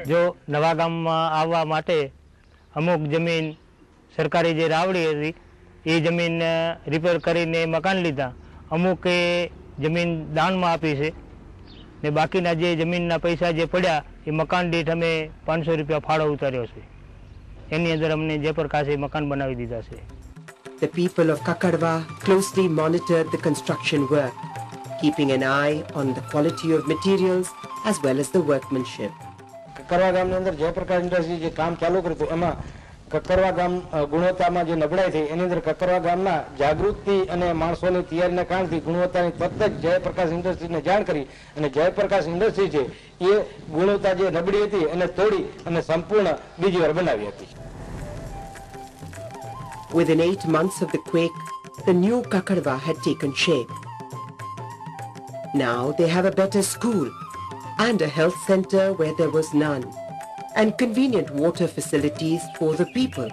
જો નવા ગામમાં આવવા માટે અમુક જમીન સરકારી જે રાવડી હતી એ જમીન રિપેર કરીને મકાન લીધા, અમુકે જમીન દાનમાં આપી છે ને બાકીના જે જમીનના પૈસા જે પડ્યા એ મકાન દીઠ અમે 500 રૂપિયા ફાળો ઉતાર્યો છે. એની અંદર અમને જયપ્રકાશે મકાન બનાવી દીધા છે. The people of Kakarwa closely monitored the construction work, keeping an eye on the quality of materials as well as the workmanship. કકરવા ગામની અંદર જયપ્રકાશ ઇન્ડસ્ટ્રી જે કામ ચાલુ કર્યું હતું એમાં કકરવા ગામ ગુણવત્તામાં જે નબળાઈ થઈ એની અંદર કકરવા ગામના જાગૃતિ અને માણસોની તૈયારીના કારણથી ગુણવત્તાની તરત જ જયપ્રકાશ ઇન્ડસ્ટ્રીને જાણ કરી અને જયપ્રકાશ ઇન્ડસ્ટ્રી છે એ ગુણવત્તા જે નબળી હતી એને તોડી અને સંપૂર્ણ બીજી વાર બનાવી હતી. Within 8 months of the quake, the new Kakarwa had taken shape. Now they have a better school and a health center where there was none, and convenient water facilities for the people.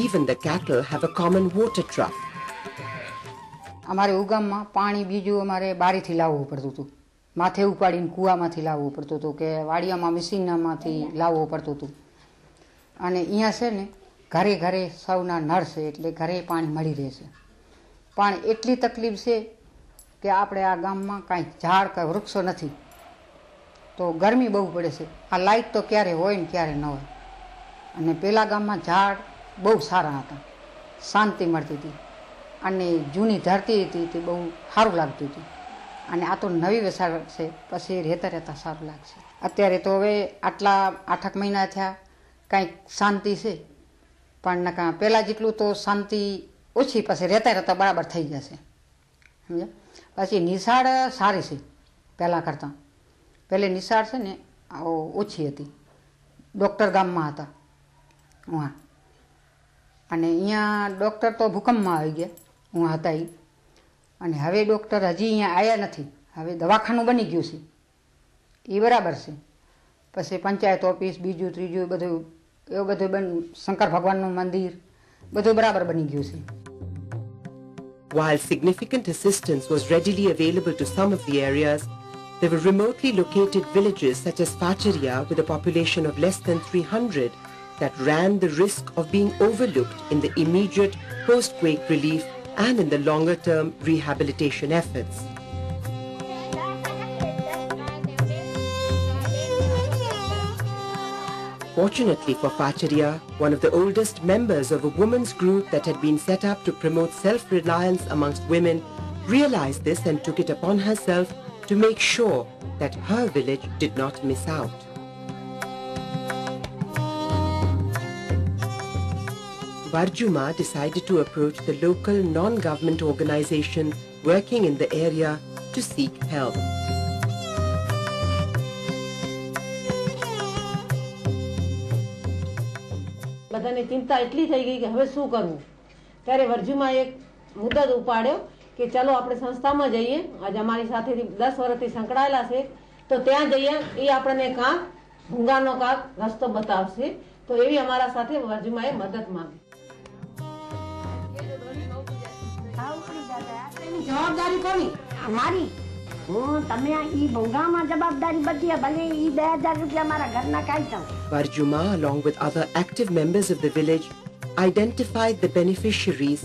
Even the cattle have a common water trough. અમારે ઉગામમાં પાણી બીજું અમારે બારીથી લાવવું પડતું હતું, માથે ઉપાડીને કૂવામાંથી લાવવું પડતું હતું કે વાડિયામાં મશીનમાંથી લાવવું પડતું હતું. અને અહીંયા છે ને ઘરે ઘરે સૌના નળ છે એટલે ઘરે પાણી મળી રહેશે. પણ એટલી તકલીફ છે કે આપણે આ ગામમાં કાંઈ ઝાડ કે વૃક્ષો નથી તો ગરમી બહુ પડે છે. આ લાઇટ તો ક્યારે હોય ને ક્યારે ન હોય. અને પેલા ગામમાં ઝાડ બહુ સારા હતા, શાંતિ મળતી હતી અને જૂની ધરતી હતી તે બહુ સારું લાગતું હતું. અને આ તો નવી વસાડ છે પછી રહેતા રહેતા સારું લાગશે. અત્યારે તો હવે આટલા 8 મહિના થયા કાંઈક શાંતિ છે, પણ નકા પહેલાં જેટલું તો શાંતિ ઓછી, પછી રહેતા રહેતા બરાબર થઈ જશે. સમજ્યા? પછી નિશાળ સારી છે પહેલાં કરતાં. પહેલે નિશાળ છે ને ઓછી હતી, ડૉક્ટર ગામમાં હતા ઉहाँ, અને અહીંયા ડૉક્ટર તો ભૂકંપમાં આવી ગયા ઉहाँ હતા એ. અને હવે ડૉક્ટર હજી અહીંયા આવ્યા નથી, હવે દવાખાનું બની ગયું છે એ બરાબર છે. પછી પંચાયત ઓફિસ બીજું ત્રીજું બધું એવું બધું શંકર ભગવાનનું મંદિર બધું બરાબર બની ગયું છે. While significant assistance was readily available to some of the areas, there were remotely located villages such as Facharia with a population of less than 300 that ran the risk of being overlooked in the immediate post-quake relief and in the longer-term rehabilitation efforts. Fortunately for Facharia, one of the oldest members of a women's group that had been set up to promote self-reliance amongst women realized this and took it upon herself to make sure that her village did not miss out. Varjuma decided to approach the local non-government organization working in the area to seek help. બધાને ચિંતા એટલી થઈ ગઈ કે હવે શું કરવું. ત્યારે વર્જુમાં એક મુદ્દત ઉપાડ્યો કે ચલો આપણે સંસ્થામાં જઈએ, આજે અમારી સાથેથી 10 વર્ષથી સંકળાયેલા છે તો ત્યાં જઈએ, એ આપણને કાંક ભૂંગાનો કાંક રસ્તો બતાવશે. તો એવી અમારા સાથે વર્જુમાએ મદદ માંગી. જવાબદારી કોની? અમારી. તમે ઈ ભૂંગામાં જવાબદારી બધી ભલે ઈ 2000 રૂપિયા મારા ઘરના કાઢતા. Varjuma, along with other active members of the village, identified the beneficiaries,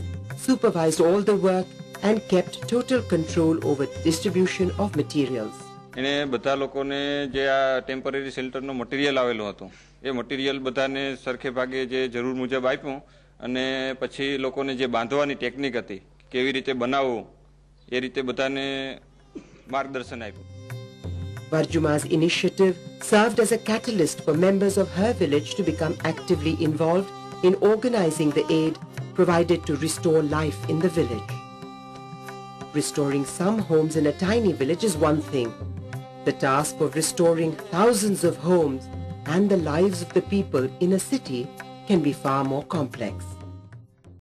supervised all the work and kept total control over the distribution of materials. એને બધા લોકોને જે આ ટેમ્પરરી શેલ્ટરનો મટીરિયલ આવેલો હતો એ મટીરિયલ બધાને સરખે ભાગે જે જરૂર મુજબ આપ્યું અને પછી લોકોને જે બાંધવાની ટેકનિક હતી કેવી રીતે બનાવવું એ રીતે બધાને માર્ગદર્શન આપ્યું. Varjuma's initiative served as a catalyst for members of her village to become actively involved in organizing the aid provided to restore life in the village. Restoring some homes in a tiny village is one thing. The task of restoring thousands of homes and the lives of the people in a city can be far more complex.